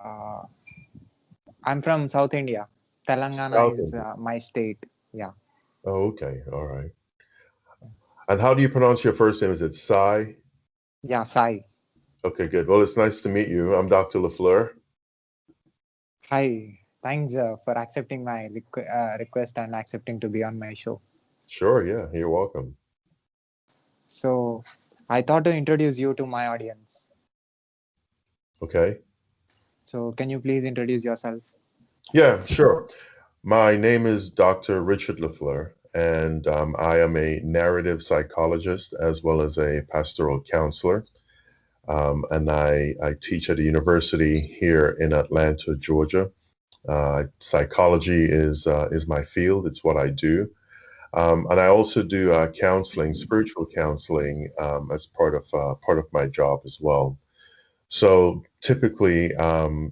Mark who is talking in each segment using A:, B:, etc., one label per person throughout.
A: Uh, I'm from South India. Telangana
B: South
A: is
B: India.
A: my state. Yeah.
B: Oh, okay. All right. And how do you pronounce your first name? Is it Sai?
A: Yeah, Sai.
B: Okay, good. Well, it's nice to meet you. I'm Dr. LaFleur.
A: Hi. Thanks for accepting my request and accepting to be on my show.
B: Sure, yeah, you're welcome.
A: So, I thought to introduce you to my audience.
B: Okay.
A: So, can you please introduce yourself?
B: Yeah, sure. My name is Dr. Richard LaFleur, and I am a narrative psychologist as well as a pastoral counselor. And I teach at a university here in Atlanta, Georgia. Psychology is my field. It's what I do. And I also do counseling, spiritual counseling, as part of my job as well. So typically, I'm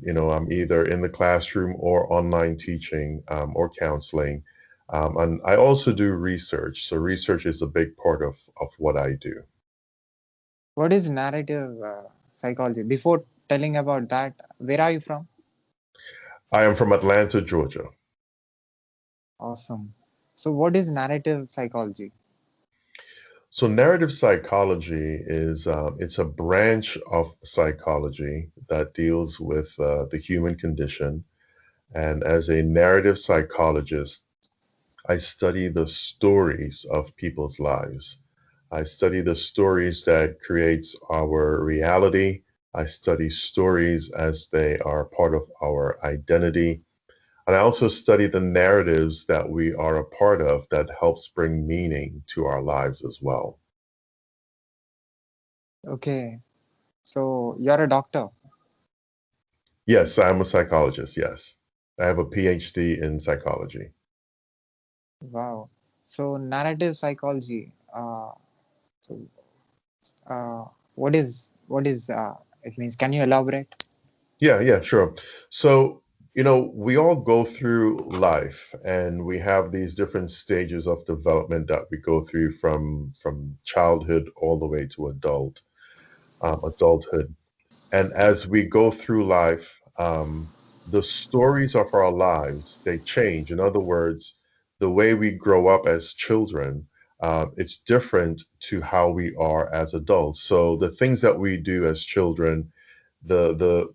B: either in the classroom or online teaching or counseling. And I also do research. So research is a big part of what I do.
A: What is narrative psychology? Before telling about that, where are you from?
B: I am from Atlanta, Georgia.
A: Awesome. So, what is narrative psychology?
B: So narrative psychology is it's a branch of psychology that deals with the human condition. And as a narrative psychologist, I study the stories of people's lives. I study the stories that creates our reality. I study stories as they are part of our identity. And I also study the narratives that we are a part of that helps bring meaning to our lives as well.
A: Okay. So, you're a doctor.
B: Yes, I'm a psychologist. Yes. I have a PhD in psychology.
A: Wow. So, narrative psychology. So, uh, what is it means? Can you elaborate?
B: Yeah, yeah, sure. So, we all go through life and we have these different stages of development that we go through from childhood all the way to adulthood. And as we go through life, the stories of our lives, they change. In other words, the way we grow up as children, it's different to how we are as adults. So the things that we do as children, the the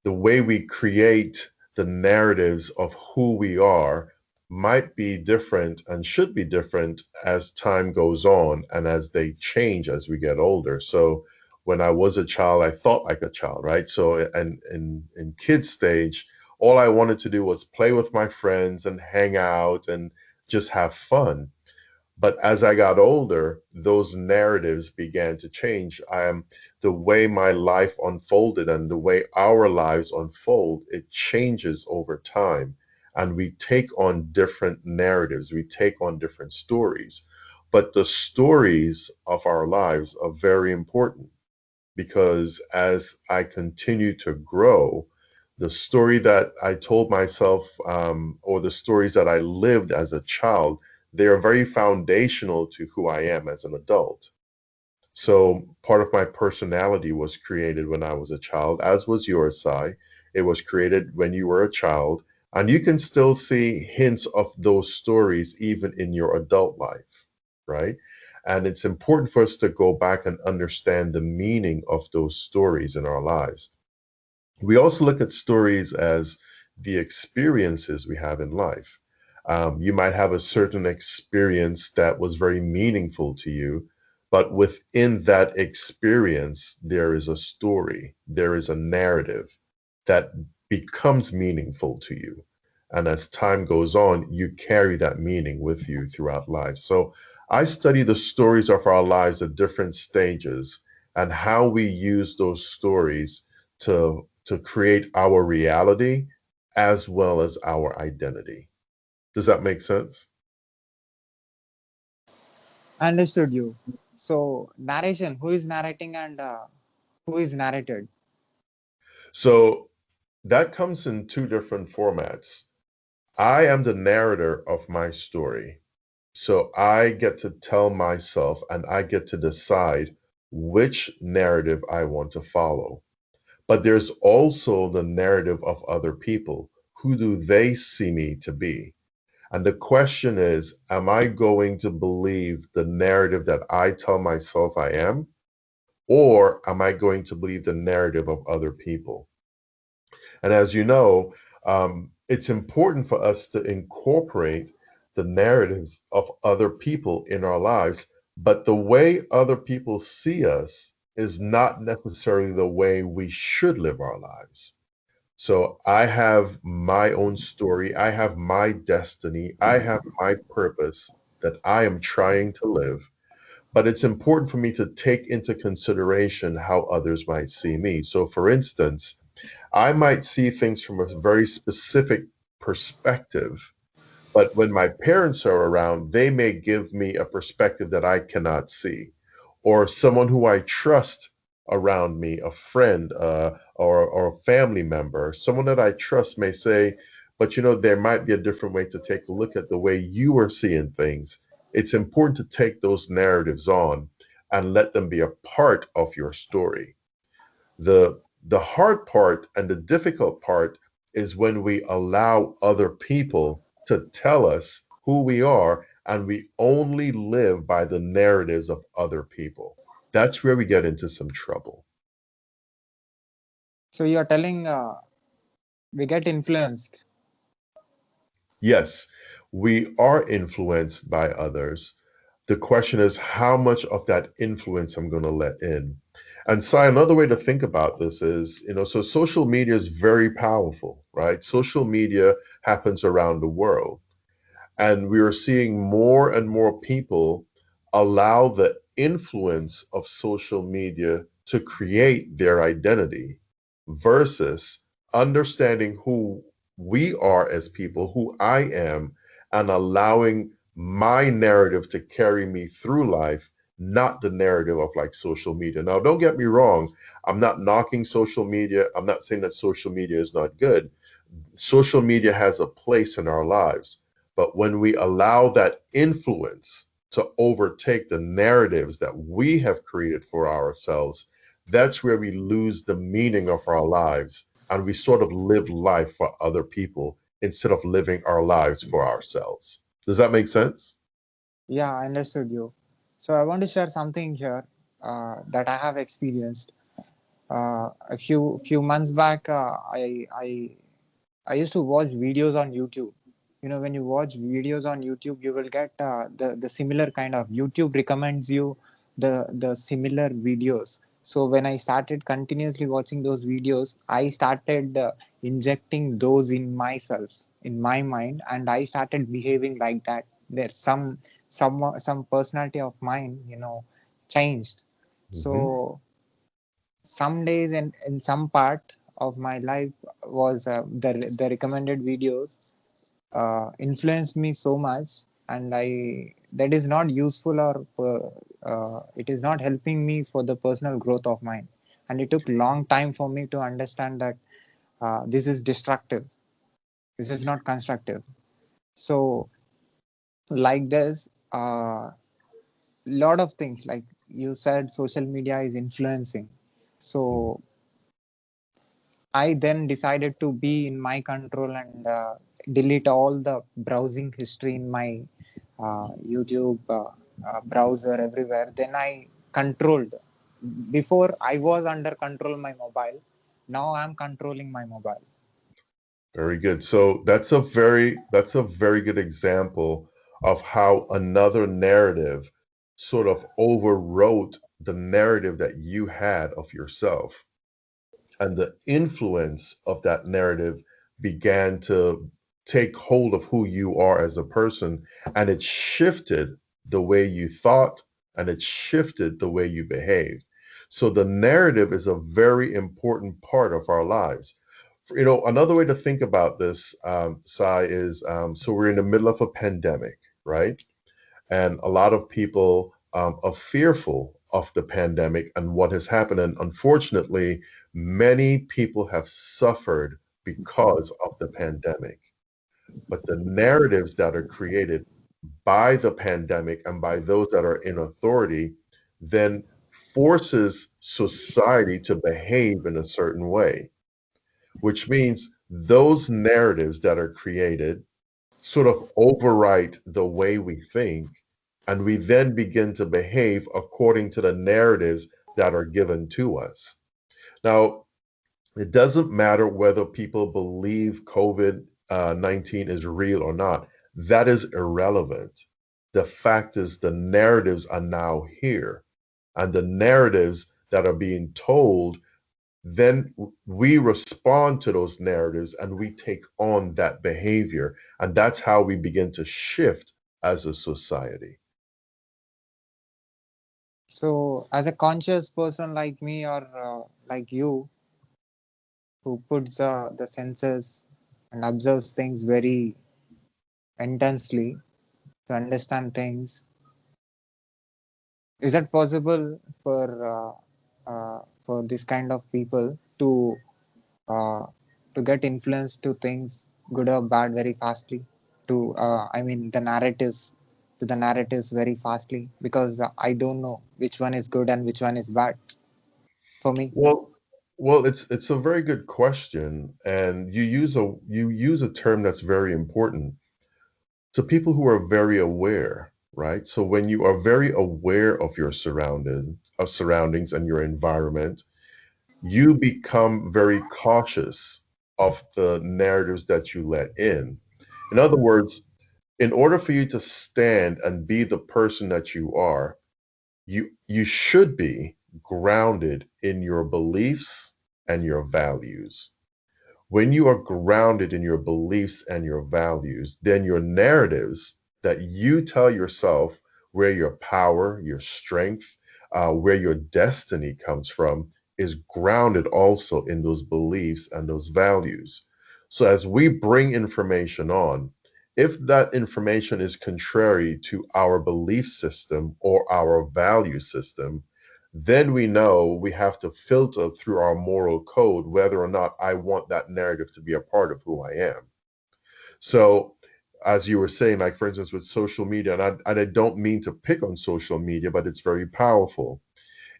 B: the way we create the narratives of who we are might be different and should be different as time goes on and as they change as we get older. So when I was a child, I thought like a child, right? So and in kid stage, all I wanted to do was play with my friends and hang out and just have fun. But as I got older, those narratives began to change. The way my life unfolded and the way our lives unfold, it changes over time. And we take on different narratives, we take on different stories. But the stories of our lives are very important because as I continue to grow, the story that I told myself, or the stories that I lived as a child, they are very foundational to who I am as an adult. So part of my personality was created when I was a child, as was yours, Sai. It was created when you were a child, and you can still see hints of those stories even in your adult life, right? And it's important for us to go back and understand the meaning of those stories in our lives. We also look at stories as the experiences we have in life. You might have a certain experience that was very meaningful to you, but within that experience, there is a story, there is a narrative that becomes meaningful to you. And as time goes on, you carry that meaning with you throughout life. So I study the stories of our lives at different stages and how we use those stories to create our reality as well as our identity. Does that make sense?
A: Understood you. So, narration. Who is narrating and who is narrated?
B: So that comes in two different formats. I am the narrator of my story. So I get to tell myself and I get to decide which narrative I want to follow. But there's also the narrative of other people. Who do they see me to be? And the question is, am I going to believe the narrative that I tell myself I am? Or am I going to believe the narrative of other people? And as you know, it's important for us to incorporate the narratives of other people in our lives, but the way other people see us is not necessarily the way we should live our lives. So I have my own story, I have my destiny, I have my purpose that I am trying to live. But it's important for me to take into consideration how others might see me. So, for instance, I might see things from a very specific perspective, but when my parents are around, they may give me a perspective that I cannot see. Or someone who I trust around me, a friend or a family member, someone that I trust may say, but you know, there might be a different way to take a look at the way you are seeing things. It's important to take those narratives on and let them be a part of your story. The hard part and the difficult part is when we allow other people to tell us who we are and we only live by the narratives of other people. That's where we get into some trouble.
A: So you're telling we get influenced.
B: Yes, we are influenced by others. The question is how much of that influence I'm going to let in. And Sai, another way to think about this is, so social media is very powerful, right? Social media happens around the world. And we are seeing more and more people allow the influence of social media to create their identity versus understanding who we are as people, who I am, and allowing my narrative to carry me through life, not the narrative of like social media. Now, don't get me wrong, I'm not knocking social media. I'm not saying that social media is not good. Social media has a place in our lives, but when we allow that influence to overtake the narratives that we have created for ourselves, that's where we lose the meaning of our lives and we sort of live life for other people instead of living our lives for ourselves. Does that make sense?
A: Yeah, I understood you. So I want to share something here that I have experienced. A few months back, I used to watch videos on YouTube. You know, when you watch videos on YouTube, you will get the similar kind of YouTube recommends you the similar videos. So when I started continuously watching those videos, I started injecting those in myself, in my mind, and I started behaving like that. There's some personality of mine, changed.
B: Hmm.
A: So some days and in some part of my life was the recommended videos influenced me so much, and I that is not useful or it is not helping me for the personal growth of mine, and it took long time for me to understand that this is destructive, this is not constructive. So like this, lot of things like you said, social media is influencing. So I then decided to be in my control and delete all the browsing history in my YouTube browser everywhere. Then I controlled. Before I was under control my mobile. Now I'm controlling my mobile.
B: Very good. So that's a very good example of how another narrative sort of overwrote the narrative that you had of yourself. And the influence of that narrative began to take hold of who you are as a person, and it shifted the way you thought and it shifted the way you behaved. So the narrative is a very important part of our lives. Another way to think about this, Sai, is so we're in the middle of a pandemic, right? And a lot of people are fearful of the pandemic and what has happened. And unfortunately, many people have suffered because of the pandemic. But the narratives that are created by the pandemic and by those that are in authority then forces society to behave in a certain way, which means those narratives that are created sort of overwrite the way we think, and we then begin to behave according to the narratives that are given to us. Now, it doesn't matter whether people believe COVID 19 is real or not. That is irrelevant. The fact is, the narratives are now here. And the narratives that are being told, then we respond to those narratives and we take on that behavior. And that's how we begin to shift as a society.
A: So, as a conscious person like me or like you, who puts the senses and observes things very intensely to understand things, is it possible for this kind of people uh, to get influenced to things good or bad very fastly? To I mean the narratives very fastly, because I don't know which one is good and which one is bad for me.
B: Well, it's a very good question, and you use a term that's very important to people who are very aware, right? So when you are very aware of your surroundings and your environment, you become very cautious of the narratives that you let in. In other words, in order for you to stand and be the person that you are, you should be grounded in your beliefs and your values. When you are grounded in your beliefs and your values, then your narratives that you tell yourself, where your power, your strength, where your destiny comes from, is grounded also in those beliefs and those values. So as we bring information on, if that information is contrary to our belief system or our value system, then we know we have to filter through our moral code whether or not I want that narrative to be a part of who I am. So, as you were saying, like for instance, with social media, and I don't mean to pick on social media, but it's very powerful.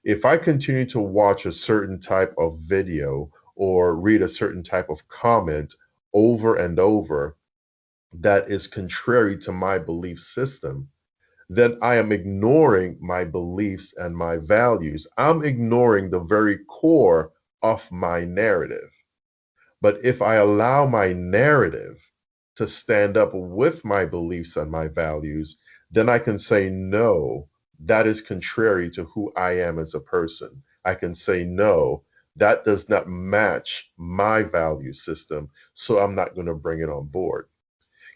B: If I continue to watch a certain type of video or read a certain type of comment over and over that is contrary to my belief system, then I am ignoring my beliefs and my values. I'm ignoring the very core of my narrative. But if I allow my narrative to stand up with my beliefs and my values, then I can say, no, that is contrary to who I am as a person. I can say, no, that does not match my value system, so I'm not going to bring it on board.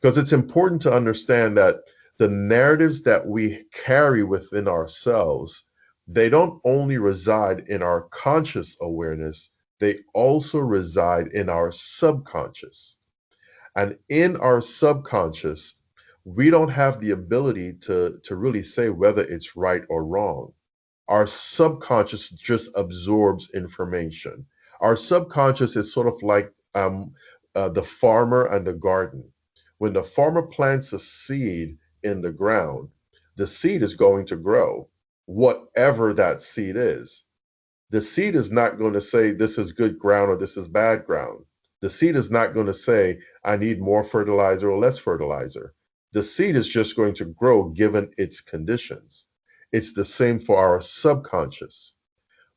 B: Because it's important to understand that the narratives that we carry within ourselves, they don't only reside in our conscious awareness, they also reside in our subconscious. And in our subconscious, we don't have the ability to really say whether it's right or wrong. Our subconscious just absorbs information. Our subconscious is sort of like the farmer and the garden. When the farmer plants a seed in the ground, the seed is going to grow, whatever that seed is. The seed is not going to say this is good ground or this is bad ground. The seed is not going to say I need more fertilizer or less fertilizer. The seed is just going to grow given its conditions. It's the same for our subconscious.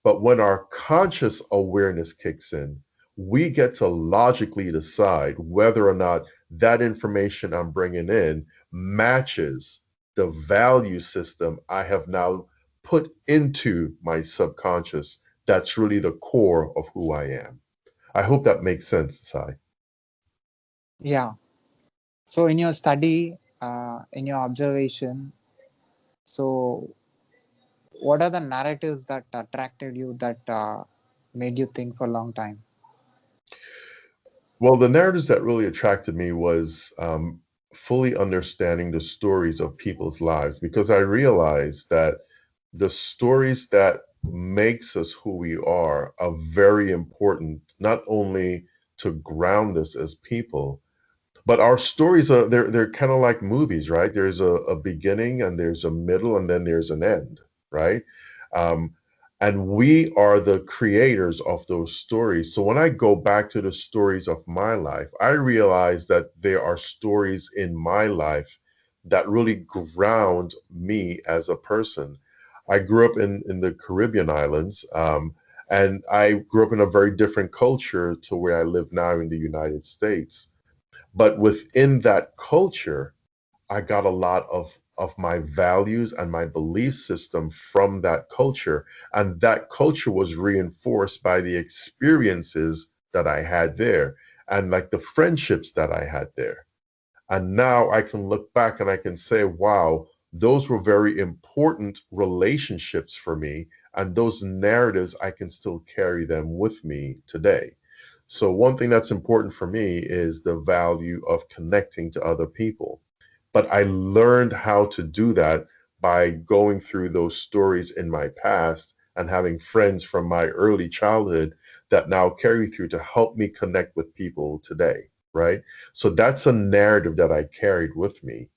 B: But when our conscious awareness kicks in, we get to logically decide whether or not that information I'm bringing in matches the value system I have now put into my subconscious. That's really the core of who I am. I hope that makes sense, Sai.
A: Yeah. So in your study, in your observation, so what are the narratives that attracted you, that made you think for a long time?
B: Well, the narratives that really attracted me was fully understanding the stories of people's lives because I realized that the stories that makes us who we are very important, not only to ground us as people, but our stories are they're kind of like movies, right? There's a beginning and there's a middle and then there's an end, right? Um, And we are the creators of those stories. So when I go back to the stories of my life, I realize that there are stories in my life that really ground me as a person. I grew up in the Caribbean islands, and I grew up in a very different culture to where I live now in the United States. But within that culture, I got a lot of my values and my belief system from that culture. And that culture was reinforced by the experiences that I had there and like the friendships that I had there. And now I can look back and I can say, wow, those were very important relationships for me. And those narratives, I can still carry them with me today. So, one thing that's important for me is the value of connecting to other people. But I learned how to do that by going through those stories in my past and having friends from my early childhood that now carry through to help me connect with people today, right? So that's a narrative that I carried with me.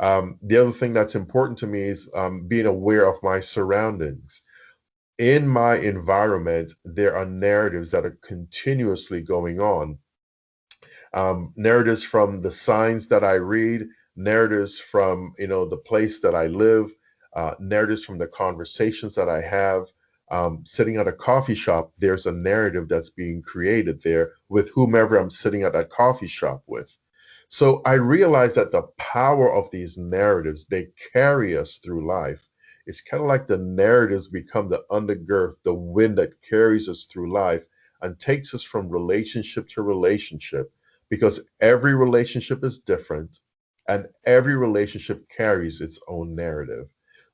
B: The other thing that's important to me is being aware of my surroundings. In my environment, there are narratives that are continuously going on, narratives from the signs that I read, narratives from the place that I live, narratives from the conversations that I have. Sitting at a coffee shop, there's a narrative that's being created there with whomever I'm sitting at that coffee shop with. So I realize that the power of these narratives, they carry us through life. It's kind of like the narratives become the undergirth, the wind that carries us through life and takes us from relationship to relationship, because every relationship is different and every relationship carries its own narrative.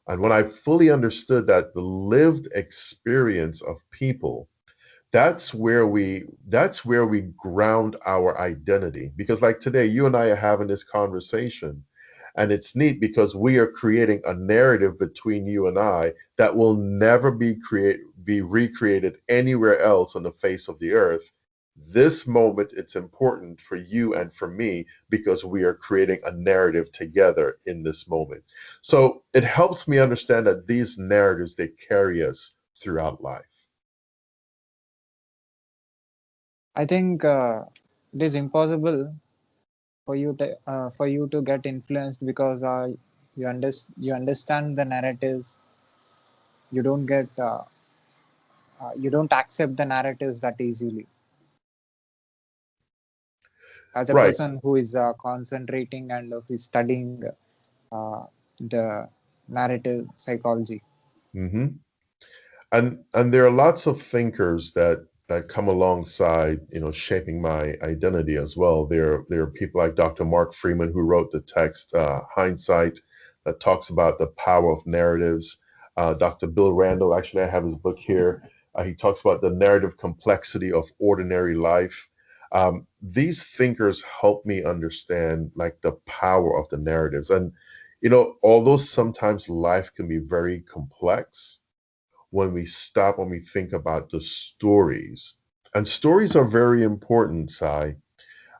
B: And when I fully understood that the lived experience of people, that's where we ground our identity. Because like today, you and I are having this conversation, and it's neat because we are creating a narrative between you and I that will never be recreated anywhere else on the face of the earth. This moment, it's important for you and for me because we are creating a narrative together in this moment. So it helps me understand that these narratives, they carry us throughout life.
A: I think it is impossible for you to get influenced because you understand the narratives. You don't get you don't accept the narratives that easily. As a
B: Right.
A: person who is concentrating and who is studying uh, the narrative psychology.
B: hmm and there are lots of thinkers that come alongside, shaping my identity as well. There are people like Dr. Mark Freeman, who wrote the text Hindsight, that talks about the power of narratives. Dr. Bill Randall, actually, I have his book here. He talks about the narrative complexity of ordinary life. These thinkers help me understand like the power of the narratives. And although sometimes life can be very complex, when we stop and we think about the stories. And stories are very important, Sai.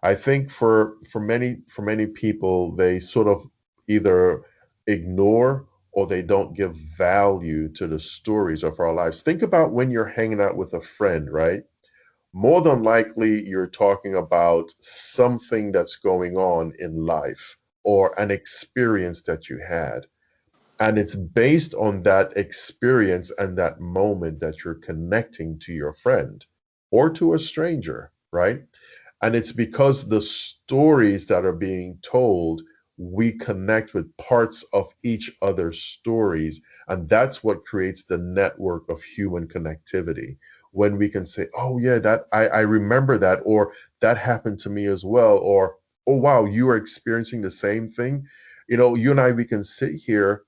B: I think for many people, they sort of either ignore or they don't give value to the stories of our lives. Think about when you're hanging out with a friend, right? More than likely, you're talking about something that's going on in life or an experience that you had. And it's based on that experience and that moment that you're connecting to your friend or to a stranger, right? And it's because the stories that are being told, we connect with parts of each other's stories. And that's what creates the network of human connectivity. When we can say, oh, yeah, that I remember that, or that happened to me as well, or, oh, wow, you are experiencing the same thing. You and I, we can sit here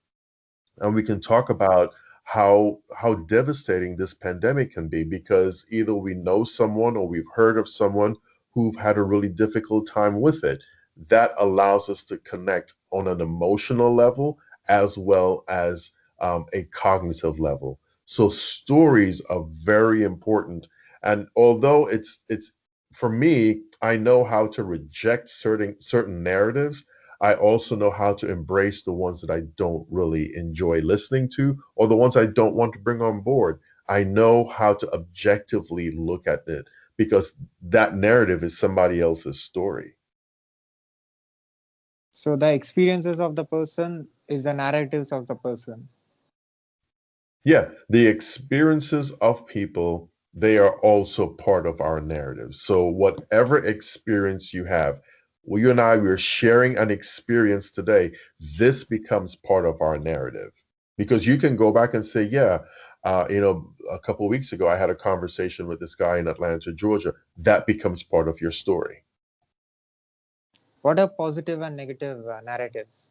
B: and we can talk about how devastating this pandemic can be, because either we know someone or we've heard of someone who've had a really difficult time with it. That allows us to connect on an emotional level as well as a cognitive level. So stories are very important, and although it's for me, I know how to reject certain narratives. I also know how to embrace the ones that I don't really enjoy listening to or the ones I don't want to bring on board. I know how to objectively look at it because that narrative is somebody else's story.
A: So the experiences of the person is the narratives of the person.
B: Yeah, the experiences of people, they are also part of our narrative. So whatever experience you have, well, you and I, we're sharing an experience today. This becomes part of our narrative because you can go back and say, yeah, a couple of weeks ago, I had a conversation with this guy in Atlanta, Georgia. That becomes part of your story.
A: What are positive and negative narratives?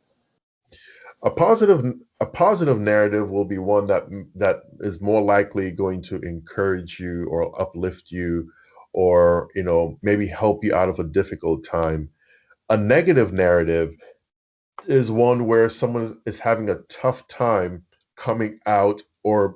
B: A positive a positive narrative will be one that is more likely going to encourage you or uplift you or maybe help you out of a difficult time. A negative narrative is one where someone is having a tough time coming out or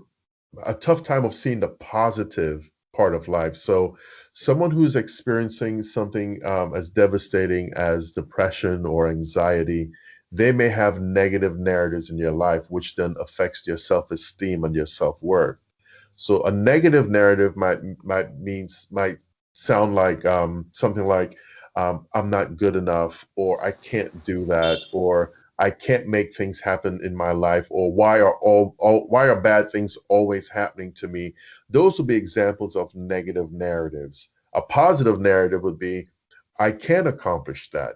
B: a tough time of seeing the positive part of life. So, someone who's experiencing something as devastating as depression or anxiety, they may have negative narratives in your life, which then affects your self-esteem and your self-worth. So, a negative narrative might sound like something like I'm not good enough, or I can't do that, or I can't make things happen in my life, or why are bad things always happening to me? Those would be examples of negative narratives. A positive narrative would be, I can accomplish that.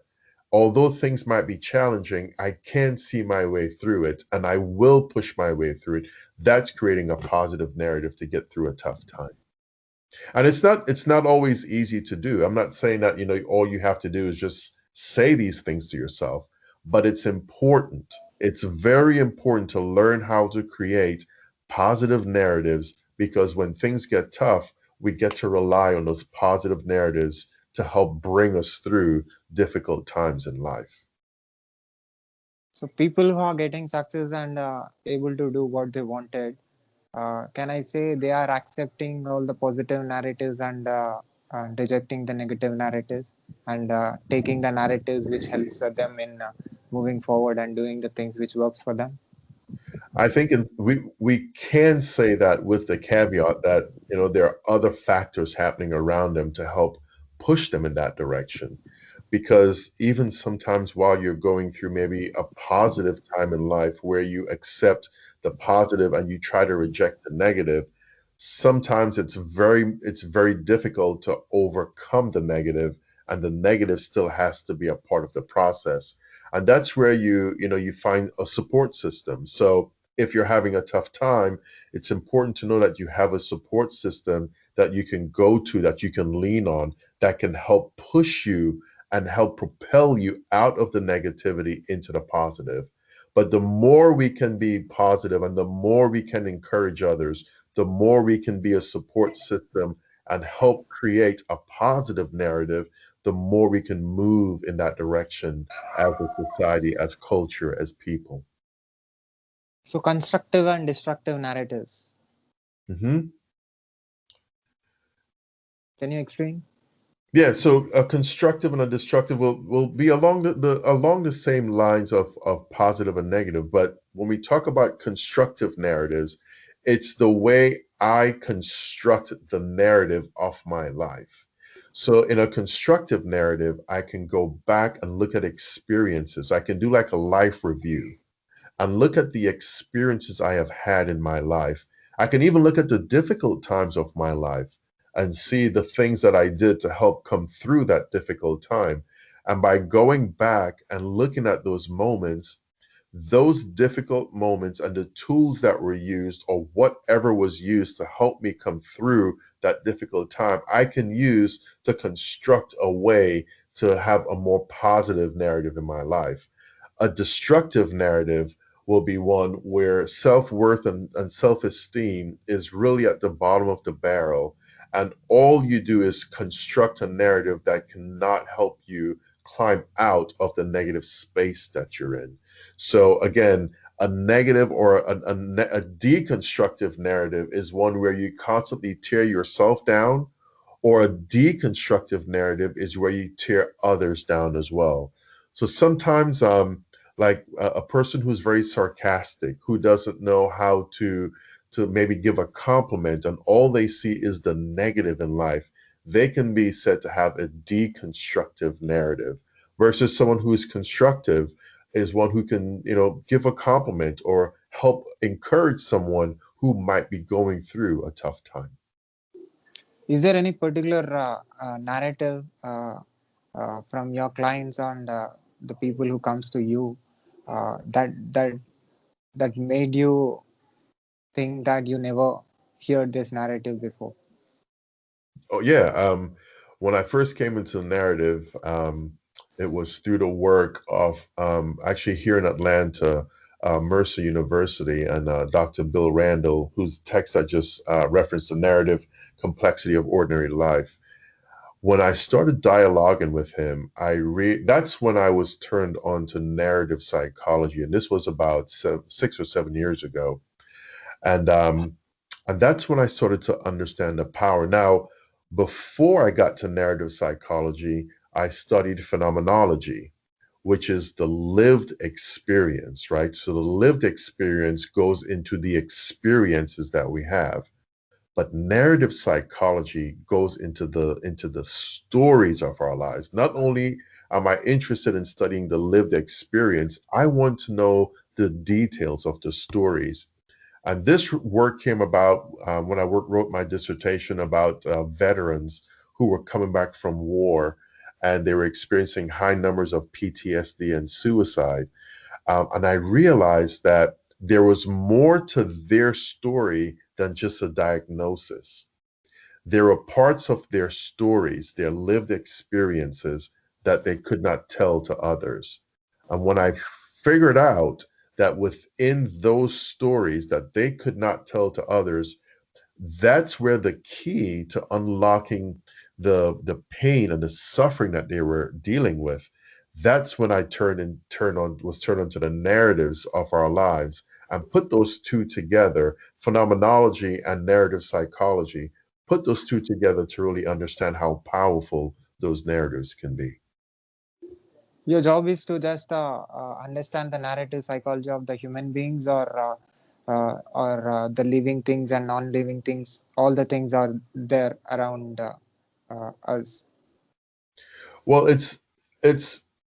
B: Although things might be challenging, I can see my way through it and I will push my way through it. That's creating a positive narrative to get through a tough time. And it's not always easy to do. I'm not saying that all you have to do is just say these things to yourself, but it's important. It's very important to learn how to create positive narratives because when things get tough, we get to rely on those positive narratives to help bring us through difficult times in life.
A: So people who are getting success and able to do what they wanted, can I say they are accepting all the positive narratives and rejecting the negative narratives and taking the narratives which helps them in moving forward and doing the things which works for them?
B: I think we can say that with the caveat that there are other factors happening around them to help push them in that direction. Because even sometimes while you're going through maybe a positive time in life where you accept the positive and you try to reject the negative, sometimes it's very difficult to overcome the negative, and the negative still has to be a part of the process. And that's where you find a support system. So if you're having a tough time, it's important to know that you have a support system that you can go to, that you can lean on, that can help push you and help propel you out of the negativity into the positive. But the more we can be positive and the more we can encourage others, the more we can be a support system and help create a positive narrative, the more we can move in that direction as a society, as culture, as people.
A: So constructive and destructive narratives.
B: Mhm.
A: Can you explain?
B: Yeah, so a constructive and a destructive will be along the same lines of positive and negative. But when we talk about constructive narratives, it's the way I construct the narrative of my life. So in a constructive narrative, I can go back and look at experiences. I can do like a life review and look at the experiences I have had in my life. I can even look at the difficult times of my life and see the things that I did to help come through that difficult time. And by going back and looking at those difficult moments and the tools that were used or whatever was used to help me come through that difficult time, I can use to construct a way to have a more positive narrative in my life. A destructive narrative will be one where self-worth and self-esteem is really at the bottom of the barrel, and all you do is construct a narrative that cannot help you climb out of the negative space that you're in. So again, a negative or a deconstructive narrative is one where you constantly tear yourself down, or a deconstructive narrative is where you tear others down as well. So sometimes, like a person who's very sarcastic, who doesn't know how to to maybe give a compliment and all they see is the negative in life, they can be said to have a deconstructive narrative versus someone who is constructive is one who can, give a compliment or help encourage someone who might be going through a tough time.
A: Is there any particular narrative from your clients and the people who comes to you that made you think that you never heard this narrative before?
B: Oh yeah. When I first came into the narrative, it was through the work of actually here in Atlanta, Mercer University, and Dr. Bill Randall, whose text I just referenced, the narrative complexity of ordinary life. When I started dialoguing with him, that's when I was turned on to narrative psychology, and this was about 6 or 7 years ago. And that's when I started to understand the power. Now, before I got to narrative psychology, I studied phenomenology, which is the lived experience, right? So the lived experience goes into the experiences that we have. But narrative psychology goes into the stories of our lives. Not only am I interested in studying the lived experience, I want to know the details of the stories. And this work came about when I wrote my dissertation about veterans who were coming back from war and they were experiencing high numbers of PTSD and suicide. And I realized that there was more to their story than just a diagnosis. There were parts of their stories, their lived experiences, that they could not tell to others. And when I figured out that within those stories that they could not tell to others, that's where the key to unlocking the pain and the suffering that they were dealing with. That's when I was turned on to the narratives of our lives and put those two together, phenomenology and narrative psychology, put those two together to really understand how powerful those narratives can be.
A: Your job is to just understand the narrative psychology of the human beings, or the living things and non-living things. All the things are there around us.
B: Well, it's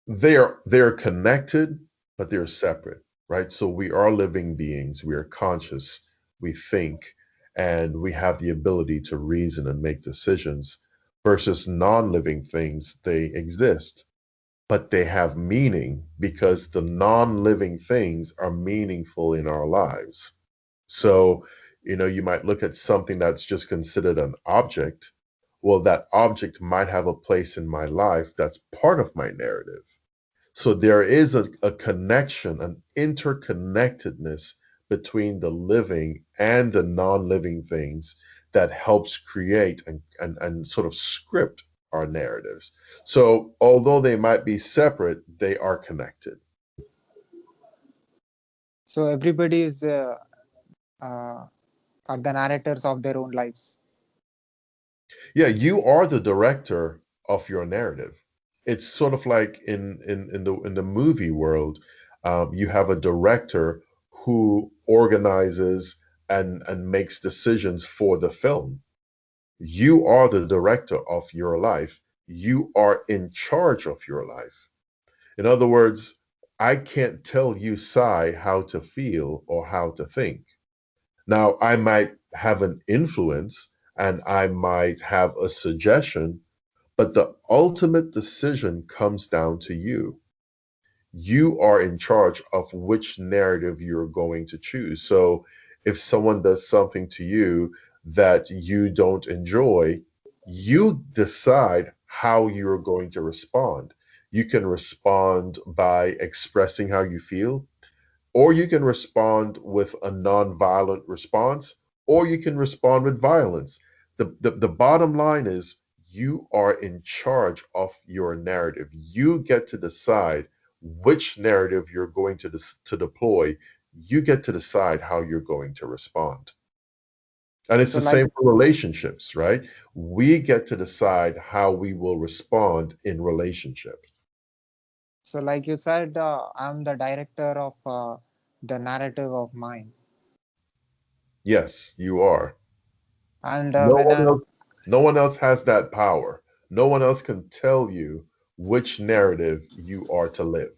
B: they're connected, but they're separate, right? So we are living beings, we are conscious, we think, and we have the ability to reason and make decisions versus non-living things. They exist, but they have meaning because the non-living things are meaningful in our lives. So, you might look at something that's just considered an object. Well, that object might have a place in my life that's part of my narrative. So there is a connection, an interconnectedness between the living and the non-living things that helps create and sort of script our narratives. So although they might be separate, they are connected.
A: So everybody is uh, are the narrators of their own lives.
B: Yeah, you are the director of your narrative. It's sort of like in the movie world, you have a director who organizes and makes decisions for the film. You are the director of your life. You are in charge of your life. In other words, I can't tell you, Sai, how to feel or how to think. Now, I might have an influence and I might have a suggestion, but the ultimate decision comes down to you. You are in charge of which narrative you're going to choose. So if someone does something to you that you don't enjoy, you decide how you're going to respond. You can respond by expressing how you feel, or you can respond with a non-violent response, or you can respond with violence. The bottom line is you are in charge of your narrative. You get to decide which narrative you're going to deploy. You get to decide how you're going to respond. And it's
A: So
B: the
A: like
B: same for relationships, right? We get to decide how we will respond in relationships.
A: like you said, I'm the director of the narrative of mine.
B: Yes, you are.
A: And
B: No
A: when
B: one else, no one else has that power. No one else can tell you which narrative you are to live.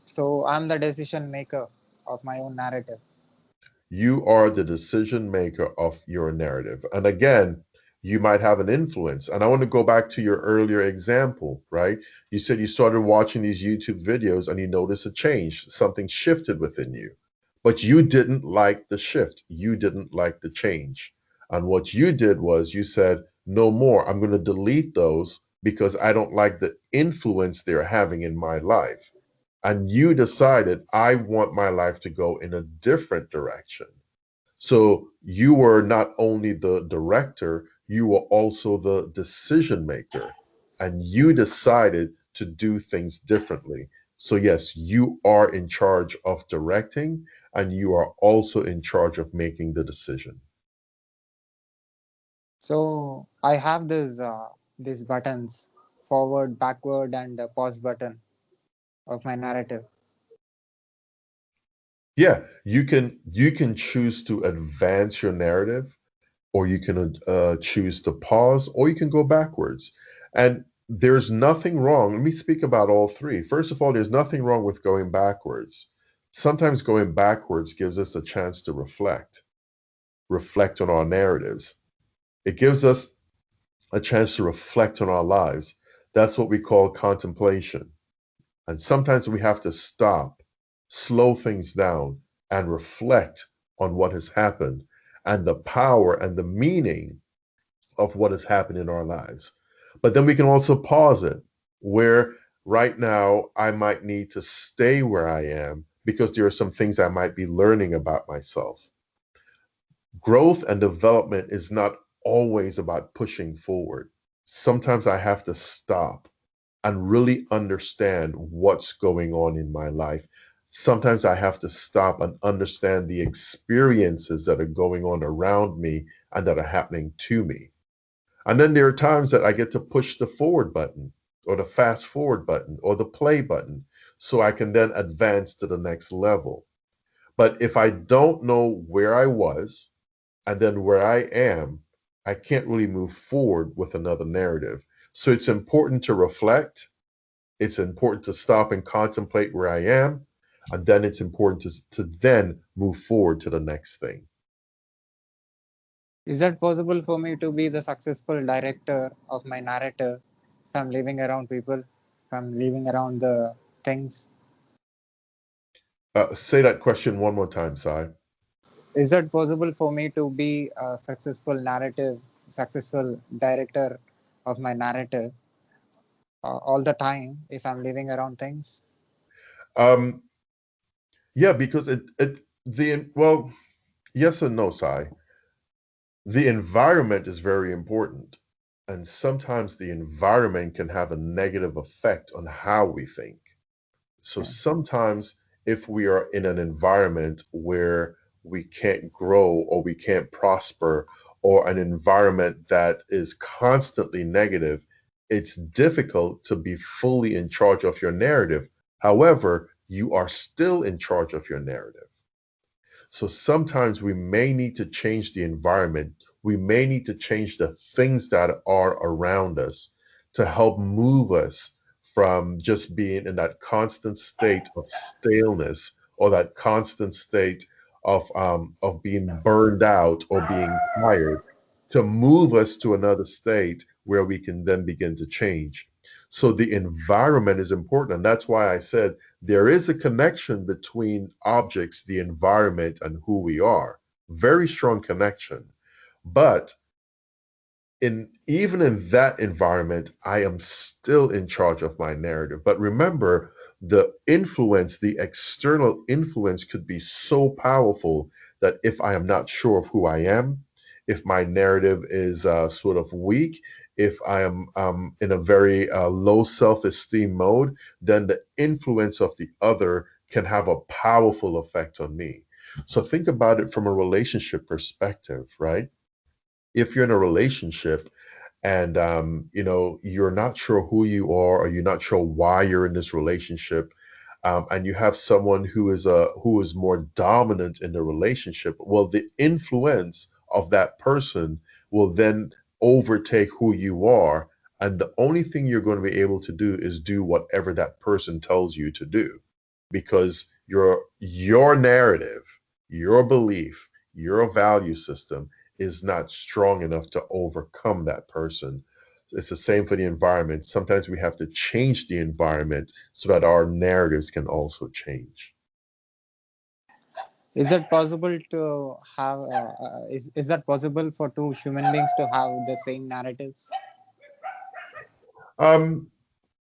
A: so I'm the decision maker of my own narrative.
B: You are the decision maker of your narrative. And again, you might have an influence. And I want to go back to your earlier example, right? You said you started watching these YouTube videos and you noticed a change, something shifted within you. But you didn't like the shift, you didn't like the change. And what you did was you said, no more, I'm going to delete those because I don't like the influence they're having in my life. And you decided, I want my life to go in a different direction. So you were not only the director, you were also the decision maker, and you decided to do things differently. So, yes, you are in charge of directing, and you are also in charge of making the decision.
A: So I have these buttons, forward, backward, and pause button of my narrative.
B: Yeah, you can choose to advance your narrative, or you can choose to pause, or you can go backwards. And there's nothing wrong. Let me speak about all three. First of all, there's nothing wrong with going backwards. Sometimes going backwards gives us a chance to reflect on our narratives. It gives us a chance to reflect on our lives. That's what we call contemplation. And sometimes we have to stop, slow things down, and reflect on what has happened and the power and the meaning of what has happened in our lives. But then we can also pause it, where right now I might need to stay where I am because there are some things I might be learning about myself. Growth and development is not always about pushing forward. Sometimes I have to stop and really understand what's going on in my life. Sometimes I have to stop and understand the experiences that are going on around me and that are happening to me. And then there are times that I get to push the forward button or the fast forward button or the play button so I can then advance to the next level. But if I don't know where I was and then where I am, I can't really move forward with another narrative. So it's important to reflect. It's important to stop and contemplate where I am. And then it's important to then move forward to the next thing.
A: Is that possible for me to be the successful director of my narrative if I'm living around people, if I'm living around the things?
B: Say that question one more time, Sai.
A: Is that possible for me to be a successful narrative, successful director of my narrative all the time if I'm living around things?
B: Um, yeah, because well, yes and no, Sai. The environment is very important. And sometimes the environment can have a negative effect on how we think. So
A: Okay.
B: sometimes if we are in an environment where we can't grow or we can't prosper, or an environment that is constantly negative, it's difficult to be fully in charge of your narrative. However, you are still in charge of your narrative. So sometimes we may need to change the environment. We may need to change the things that are around us to help move us from just being in that constant state of staleness, or that constant state of being burned out or being tired, to move us to another state where we can then begin to change. So the environment is important. And that's why I said there is a connection between objects, the environment, and who we are. Very strong connection. But in even in that environment, I am still in charge of my narrative. But remember, the influence, the external influence could be so powerful that if I am not sure of who I am, if my narrative is sort of weak, if I am in a very low self-esteem mode, then the influence of the other can have a powerful effect on me. So think about it from a relationship perspective, right? If you're in a relationship and you're not sure who you are, or you're not sure why you're in this relationship, and you have someone who is more dominant in the relationship, well, the influence of that person will then overtake who you are, and the only thing you're going to be able to do is do whatever that person tells you to do, because your narrative, your belief, your value system is not strong enough to overcome that person. It's the same for the environment. Sometimes we have to change the environment so that our narratives can also change.
A: Is it possible to have? Is that possible for two human beings to have the same narratives?
B: Um,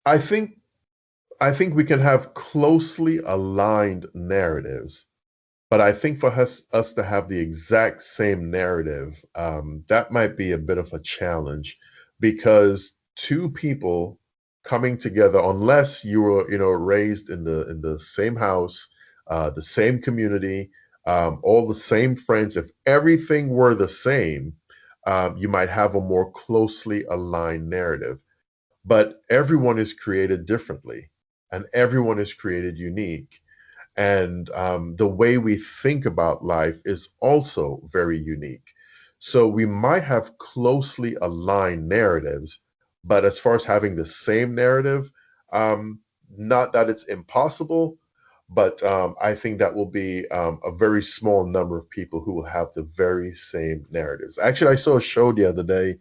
B: I think I think we can have closely aligned narratives, but I think for us to have the exact same narrative, that might be a bit of a challenge, because two people coming together, unless you were, raised in the same house, the same community, all the same friends, if everything were the same, you might have a more closely aligned narrative. But everyone is created differently, and everyone is created unique, and the way we think about life is also very unique. So we might have closely aligned narratives, but as far as having the same narrative, not that it's impossible, but I think that will be a very small number of people who will have the very same narratives. Actually, I saw a show the other day.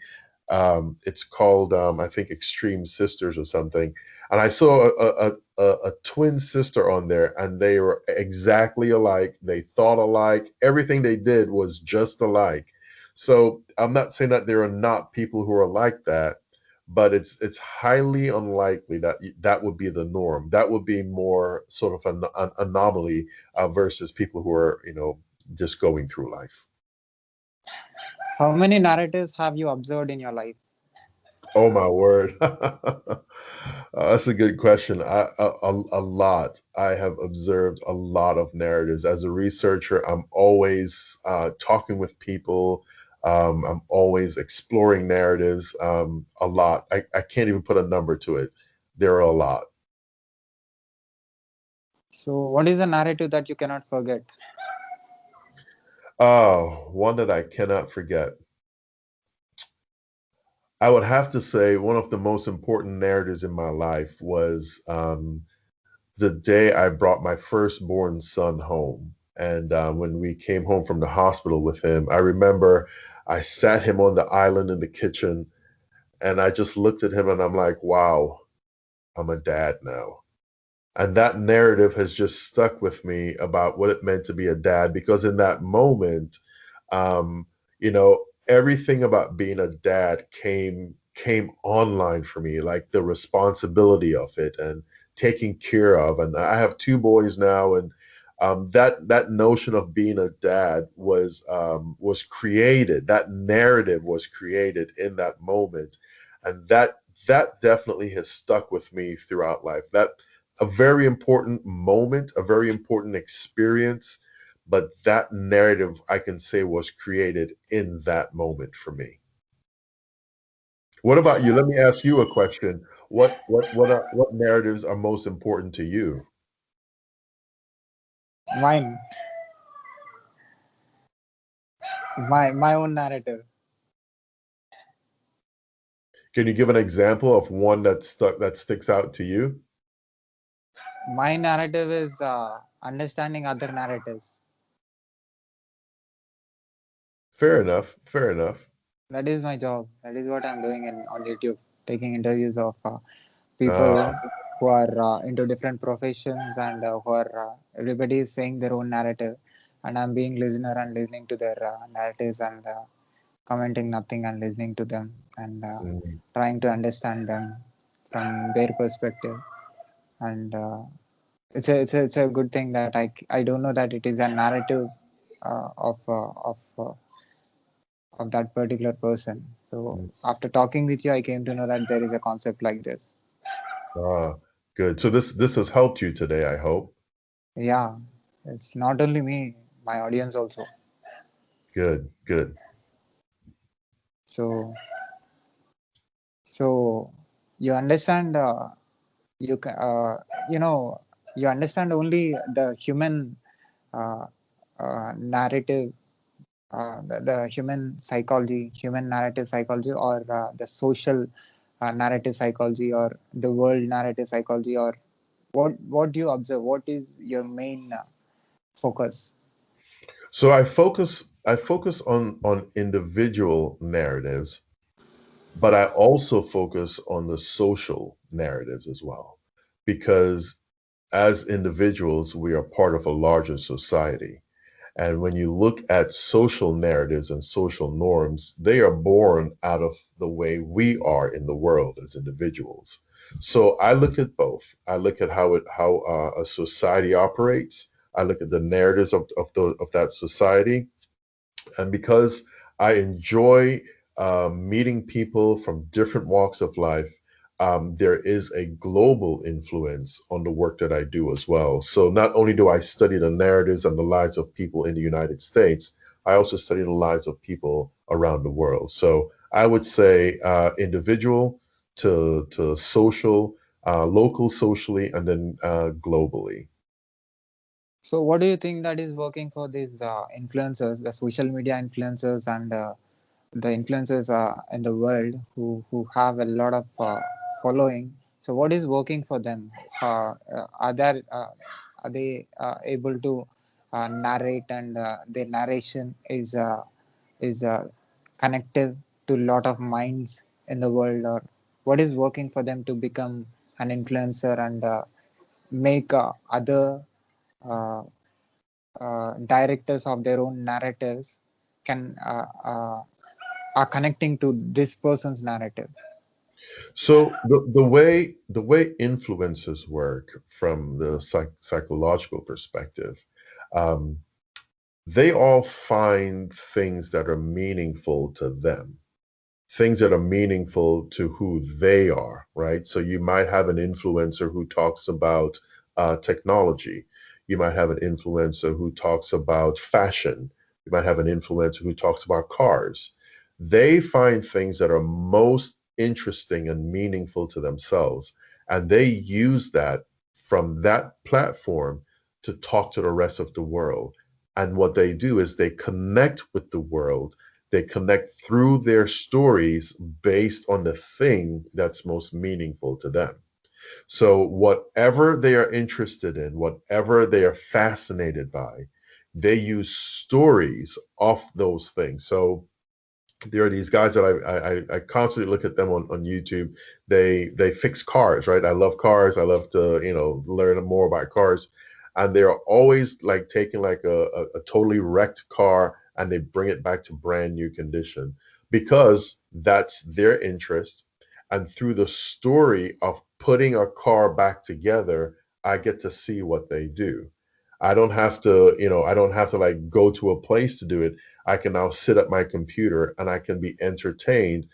B: It's called, I think, Extreme Sisters or something. And I saw a twin sister on there, and they were exactly alike. They thought alike. Everything they did was just alike. So I'm not saying that there are not people who are like that, but it's highly unlikely that that would be the norm. That would be more sort of an anomaly versus people who are, just going through life.
A: How many narratives have you observed in your life?
B: Oh my word. That's a good question. A lot. I have observed a lot of narratives. As a researcher, I'm always talking with people. I'm always exploring narratives. A lot. I can't even put a number to it. There are a lot.
A: So, what is a narrative that you cannot forget?
B: Oh, one that I cannot forget. I would have to say one of the most important narratives in my life was the day I brought my firstborn son home. And when we came home from the hospital with him, I remember I sat him on the island in the kitchen, and I just looked at him and I'm like, wow, I'm a dad now. And that narrative has just stuck with me about what it meant to be a dad, because in that moment, everything about being a dad came online for me, like the responsibility of it and taking care of. And I have two boys now, and that notion of being a dad was created. That narrative was created in that moment, and that definitely has stuck with me throughout life. That a very important moment, a very important experience, but that narrative I can say was created in that moment for me. What about you? Let me ask you a question. What narratives are most important to you?
A: Mine, my own narrative.
B: Can you give an example of one that sticks out to you?
A: My narrative is understanding other narratives.
B: Fair enough. Fair enough.
A: That is my job. That is what I'm doing on YouTube, taking interviews of people
B: Uh,
A: who are into different professions, and who are everybody is saying their own narrative, and I'm being listener and listening to their narratives, and commenting nothing and listening to them, and
B: mm,
A: trying to understand them from their perspective. And it's a good thing that I don't know that it is a narrative of that particular person. So
B: mm.
A: after talking with you, I came to know that there is a concept like this.
B: Ah, good. So this has helped you today, I hope.
A: Yeah, it's not only me, my audience also.
B: Good, good.
A: So so you understand, you know, you understand only the human uh, narrative, the human psychology, human narrative psychology, or the social narrative psychology, or the world narrative psychology, or what do you observe? What is your main focus?
B: So I focus on individual narratives, but I also focus on the social narratives as well, because as individuals, we are part of a larger society. And when you look at social narratives and social norms, they are born out of the way we are in the world as individuals. So I look at both. I look at how a society operates. I look at the narratives of that society, and because I enjoy meeting people from different walks of life, there is a global influence on the work that I do as well. So not only do I study the narratives and the lives of people in the United States, I also study the lives of people around the world. So I would say individual to social, local socially, and then globally.
A: So, what do you think that is working for these influencers, the social media influencers, and the influencers in the world who have a lot of following? So, what is working for them? Are they able to narrate, and their narration is connective to a lot of minds in the world, or what is working for them to become an influencer and make other uh, directors of their own narratives can are connecting to this person's narrative?
B: So the way influences work from the psychological perspective, um, they all find things that are meaningful to them, things that are meaningful to who they are, right? So you might have an influencer who talks about technology. You might have an influencer who talks about fashion. You might have an influencer who talks about cars. They find things that are most interesting and meaningful to themselves, and they use that from that platform to talk to the rest of the world. And what they do is they connect with the world, they connect through their stories based on the thing that's most meaningful to them. So, whatever they are interested in, whatever they are fascinated by, they use stories of those things. So, there are these guys that I constantly look at them on YouTube. They fix cars, right? I love cars. I love to learn more about cars, and they're always like taking like a totally wrecked car and they bring it back to brand new condition because that's their interest. And through the story of putting a car back together, I get to see what they do. I don't have to like go to a place to do it. I can now sit at my computer and I can be entertained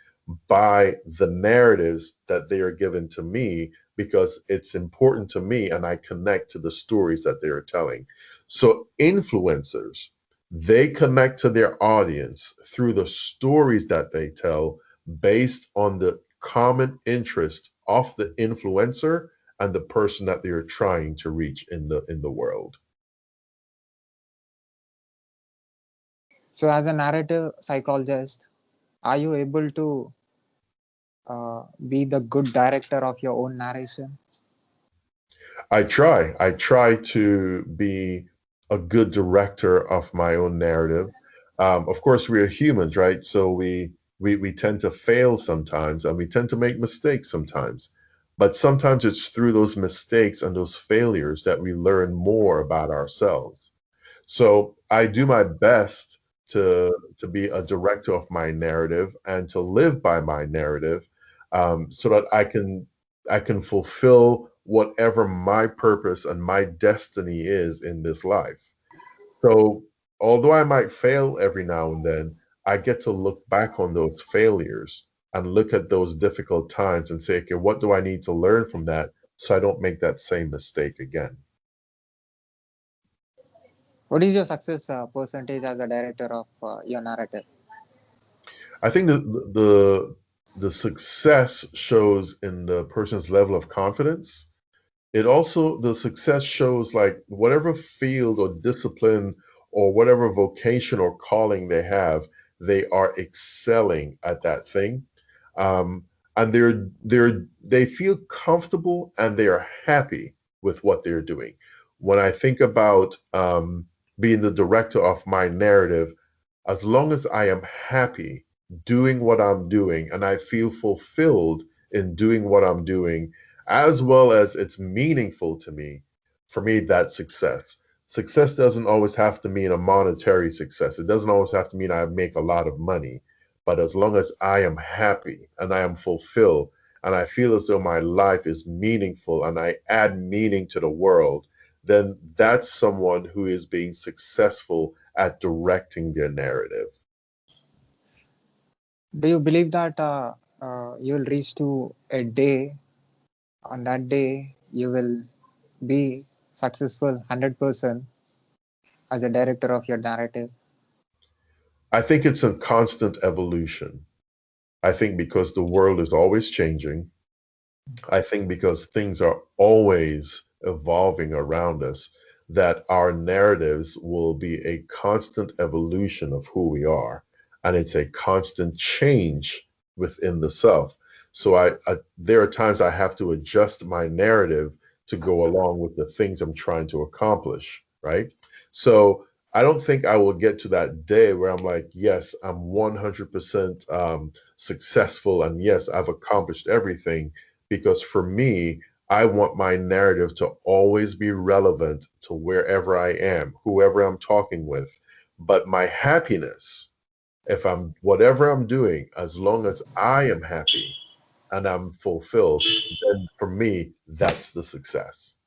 B: by the narratives that they are given to me because it's important to me and I connect to the stories that they are telling. So, influencers, they connect to their audience through the stories that they tell based on the common interest of the influencer and the person that they are trying to reach in the world.
A: So, as a narrative psychologist, are you able to be the good director of your own narration?
B: I try to be a good director of my own narrative. Of course, we are humans, right? So we tend to fail sometimes, and we tend to make mistakes sometimes. But sometimes it's through those mistakes and those failures that we learn more about ourselves. So I do my best to be a director of my narrative and to live by my narrative, so that I can fulfill whatever my purpose and my destiny is in this life. So although I might fail every now and then, I get to look back on those failures and look at those difficult times and say, okay, what do I need to learn from that so I don't make that same mistake again?
A: What is your success percentage as a director of your narrative?
B: I think the success shows in the person's level of confidence It also, the success shows like whatever field or discipline or whatever vocation or calling they have, they are excelling at that thing. um, and they feel comfortable and they are happy with what they're doing. When I think about being the director of my narrative, as long as I am happy doing what I'm doing and I feel fulfilled in doing what I'm doing, as well as it's meaningful to me, for me, that's success. Success doesn't always have to mean a monetary success. It doesn't always have to mean I make a lot of money. But as long as I am happy and I am fulfilled and I feel as though my life is meaningful and I add meaning to the world, then that's someone who is being successful at directing their narrative.
A: Do you believe that you will reach to a day, on that day you will be successful 100% as a director of your narrative?
B: I think it's a constant evolution. I think because the world is always changing, I think because things are always evolving around us, that our narratives will be a constant evolution of who we are. And it's a constant change within the self. So there are times I have to adjust my narrative to go along with the things I'm trying to accomplish, right? So I don't think I will get to that day where I'm like, yes, I'm 100% successful, and yes, I've accomplished everything, because for me, I want my narrative to always be relevant to wherever I am, whoever I'm talking with. But my happiness, if I'm whatever I'm doing, as long as I am happy and I'm fulfilled, then for me, that's the success.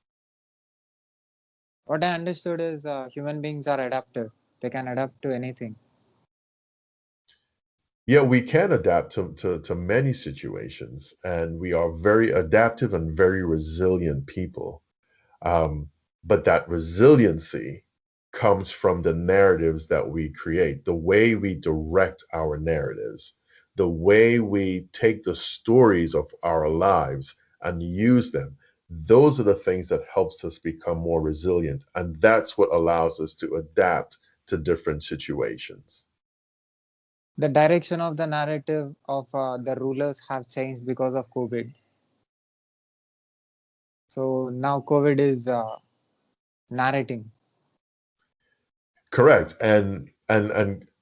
A: What I understood is human beings are adaptive. They can adapt to anything.
B: Yeah, we can adapt to many situations, and we are very adaptive and very resilient people. Um, but that resiliency comes from the narratives that we create, the way we direct our narratives, the way we take the stories of our lives and use them. Those are the things that helps us become more resilient, and that's what allows us to adapt to different situations.
A: The direction of the narrative of the rulers have changed because of COVID. So now COVID is narrating.
B: Correct. And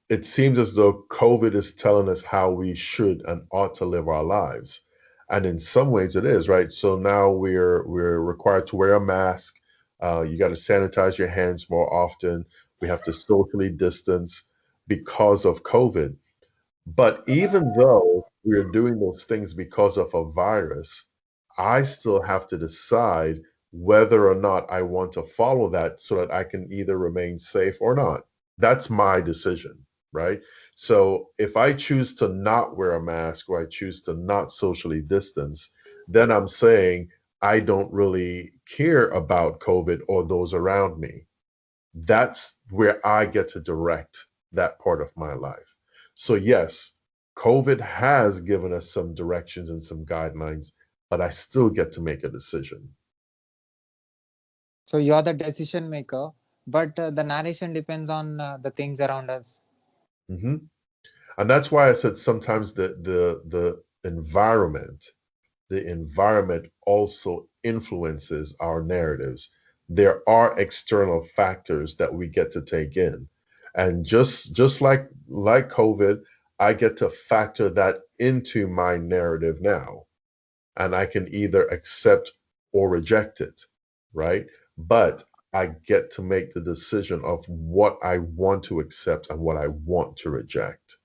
B: it seems as though COVID is telling us how we should and ought to live our lives. And in some ways it is, right? So now we're required to wear a mask. You got to sanitize your hands more often. We have to socially distance because of COVID. But even though we're doing those things because of a virus, I still have to decide whether or not I want to follow that so that I can either remain safe or not. That's my decision, right? So if I choose to not wear a mask or I choose to not socially distance, then I'm saying I don't really care about COVID or those around me. That's where I get to direct that part of my life. So, yes, COVID has given us some directions and some guidelines, but I still get to make a decision.
A: So you're the decision maker, but the narration depends on the things around us.
B: hmm And that's why I said sometimes the environment also influences our narratives. There are external factors that we get to take in. And just like COVID, I get to factor that into my narrative now. And I can either accept or reject it, right? But I get to make the decision of what I want to accept and what I want to reject.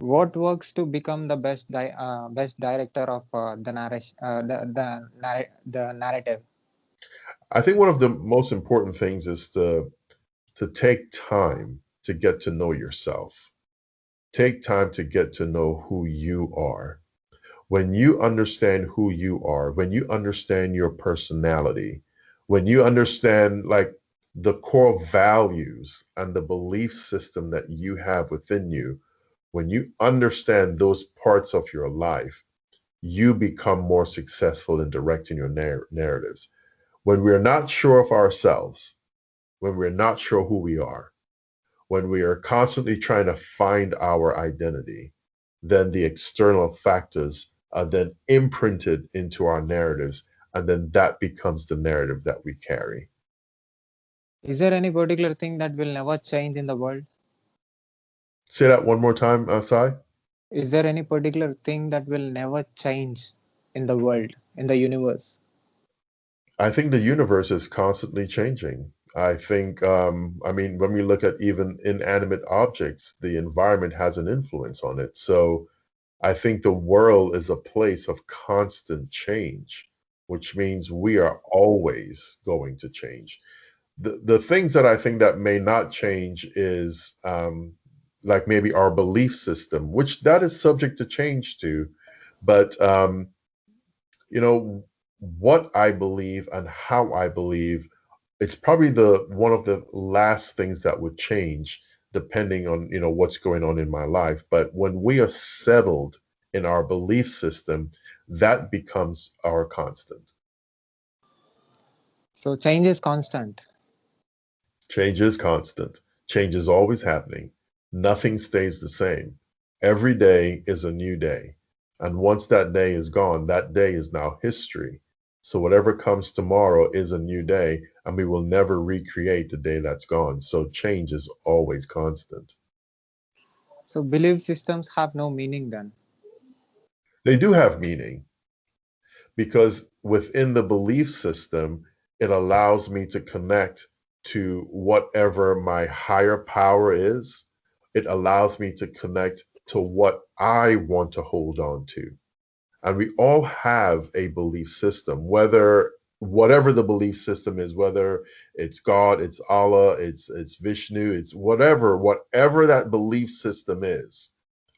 A: What works to become the best director of the narration, the narrative?
B: I think one of the most important things is to take time to get to know yourself. Take time to get to know who you are. When you understand who you are, when you understand your personality, when you understand like the core values and the belief system that you have within you, when you understand those parts of your life, you become more successful in directing your narratives. When we're not sure of ourselves, when we're not sure who we are, when we are constantly trying to find our identity, then the external factors are then imprinted into our narratives, and then that becomes the narrative that we carry.
A: Is there any particular thing that will never change in the world?
B: Say that one more time, Sai.
A: Is there any particular thing that will never change in the world, in the universe?
B: I think the universe is constantly changing. I think, I mean, when we look at even inanimate objects, the environment has an influence on it. So I think the world is a place of constant change, which means we are always going to change. The things that I think that may not change is like maybe our belief system, which that is subject to change too. But you know, what I believe and how I believe, it's probably the one of the last things that would change depending on, what's going on in my life. But when we are settled in our belief system, that becomes our constant.
A: So change is constant.
B: Change is constant. Change is always happening. Nothing stays the same. Every day is a new day. And once that day is gone, that day is now history. So whatever comes tomorrow is a new day, and we will never recreate the day that's gone. So change is always constant.
A: So belief systems have no meaning then.
B: They do have meaning because within the belief system, it allows me to connect to whatever my higher power is. It allows me to connect to what I want to hold on to. And we all have a belief system, whether whatever the belief system is, whether it's God, it's Allah, it's Vishnu, it's whatever that belief system is,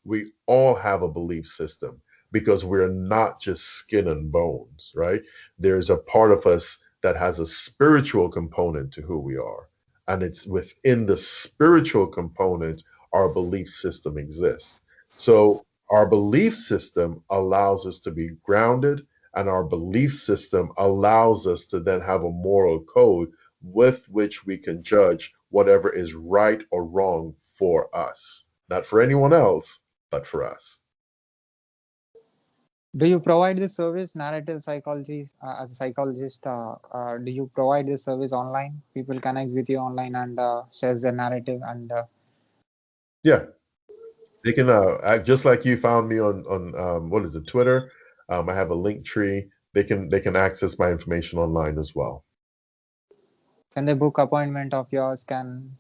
B: we all have a belief system because we're not just skin and bones, right? There's a part of us that has a spiritual component to who we are. And it's within the spiritual component our belief system exists. So our belief system allows us to be grounded, and our belief system allows us to then have a moral code with which we can judge whatever is right or wrong for us, not for anyone else, but for us.
A: Do you provide this service, narrative psychology, as a psychologist? Do you provide this service online? People connect with you online and shares their narrative. And
B: Yeah, they can act just like you found me on what is it, Twitter. I have a link tree. They can access my information online as well.
A: can they book appointment of yours? Can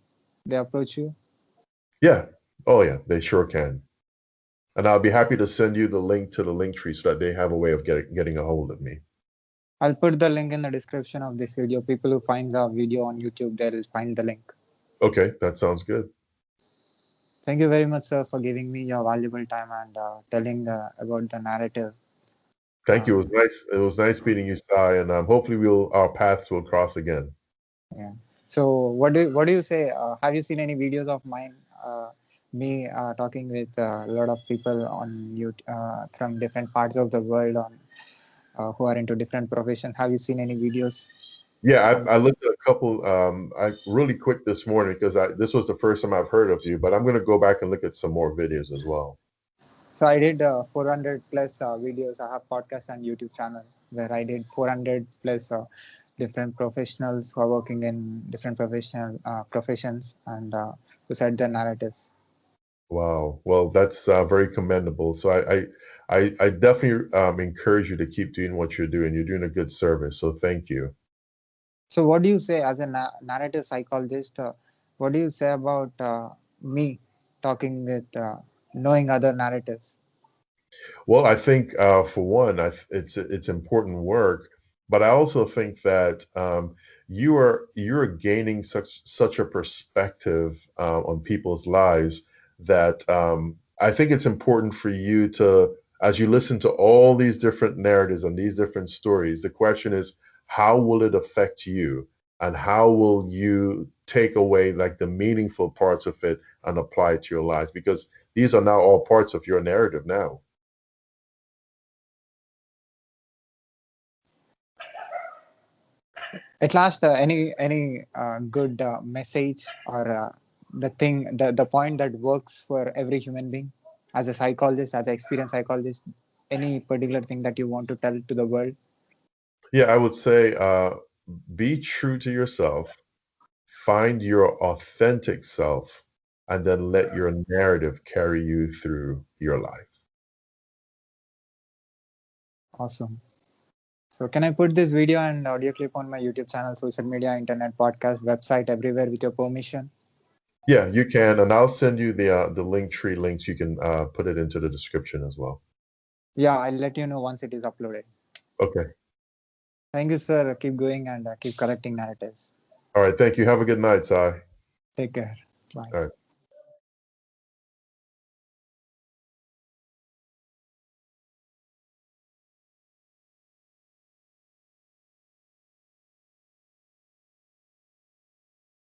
A: they approach you?
B: Yeah. Oh yeah, they sure can. And I'll be happy to send you the link to the link tree so that they have a way of getting a hold of me.
A: I'll put the link in the description of this video. People who find the video on YouTube, they'll find the link.
B: Okay, that sounds good.
A: Thank you very much, sir, for giving me your valuable time and telling about the narrative.
B: Thank you. It
A: Uh,
B: was nice. It was nice meeting you, Sai, and hopefully our paths will cross again.
A: yeah. So what do you say? Have you seen any videos of mine? Me talking with a lot of people on YouTube from different parts of the world on who are into different professions. Have you seen any videos?
B: Yeah,
A: On
B: I looked at a couple. I really quick this morning because this was the first time I've heard of you, but I'm going to go back and look at some more videos as well.
A: So I did 400 plus videos. I have podcast and YouTube channel where I did 400 plus different professionals who are working in different professional professions and who set their narratives.
B: Wow. Well, that's very commendable. So I definitely encourage you to keep doing what you're doing. You're doing a good service. So thank you.
A: So what do you say as a narrative psychologist? What do you say about me talking with knowing other narratives?
B: Well, I think for one, it's important work, but I also think that you're gaining such a perspective on people's lives that I think it's important for you to, as you listen to all these different narratives and these different stories, the question is, how will it affect you, and how will you take away like the meaningful parts of it and apply it to your lives? Because these are now all parts of your narrative now.
A: At last, any good message or the point that works for every human being, as a psychologist, as an experienced psychologist, any particular thing that you want to tell to the world?
B: Yeah, I would say be true to yourself, find your authentic self, and then let your narrative carry you through your life.
A: Awesome. So can I put this video and audio clip on my YouTube channel, social media, internet, podcast, website, everywhere with your permission?
B: Yeah, you can, and I'll send you the link tree links. You can put it into the description as well.
A: Yeah, I'll let you know once it is uploaded.
B: Okay.
A: Thank you, sir. Keep going and keep collecting narratives.
B: All right. Thank you. Have a good night, Sai.
A: Take care. Bye.
B: All right.